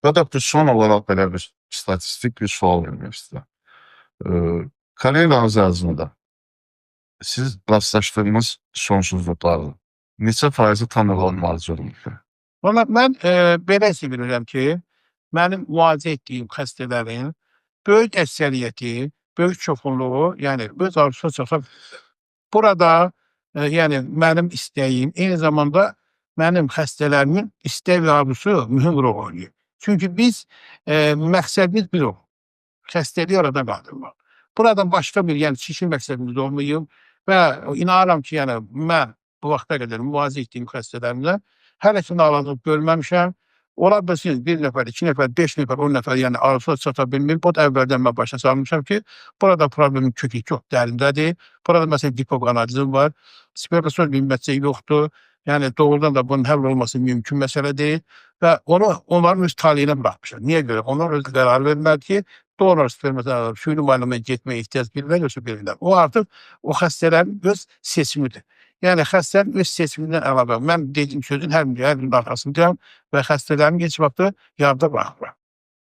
Vedat, son olaraq belə bir statistik bir sual vermək istəyirəm. Karyeranız ərzində siz rastlaşdığınız sonsuzluqların neçə faizi tanınılmazdır? Valla mən belə hesab edirəm ki, mənim müalicə etdiyim xəstələrin böyük əksəriyyəti, böyük çoxunluğu, yəni öz arzusuna çata bilirlər. Burada yəni mənim istəyim, eyni zamanda mənim xəstələrimin istək və arzusu mühüm rol oynayır. Çünki biz məqsədimiz bir o, xəstəliyi aradan qaldırmaq. Buradan başqa bir, yəni çirkin məqsədimiz olmayıb və inanıram ki, yəni mən bu vaxta qədər müalicə etdiyim xəstələrimlə hələ ki nağlanıb görməmişəm. Ola bilsin 1 nəfər, 2 nəfər, 5 nəfər, 10 nəfər, yəni arzusuna çata bilmir. Bu da əvvəldən mən başa salmışam ki, burada problemin kökü çox dərindədir. Burada məsələn hipoqanadizm var, spermatozoid bilməcə yoxdur. Yəni doğrudan da bunun həll olması mümkün məsələ deyil və onların öz taleyinə buraxmışam. Niyə görə? Onlar öz qərar verməlidir ki, donor spermatozoid süni müalicəyə getməyə ehtiyac bilirlər, yoxsa bilmirlər. O artıq o xəstələrin öz seçimidir. Yəni xəstənin öz seçimindən əlavə mən dediyim sözün hər birinin arxasındayam və xəstələrin heç vaxtı yarıda buraxmıram.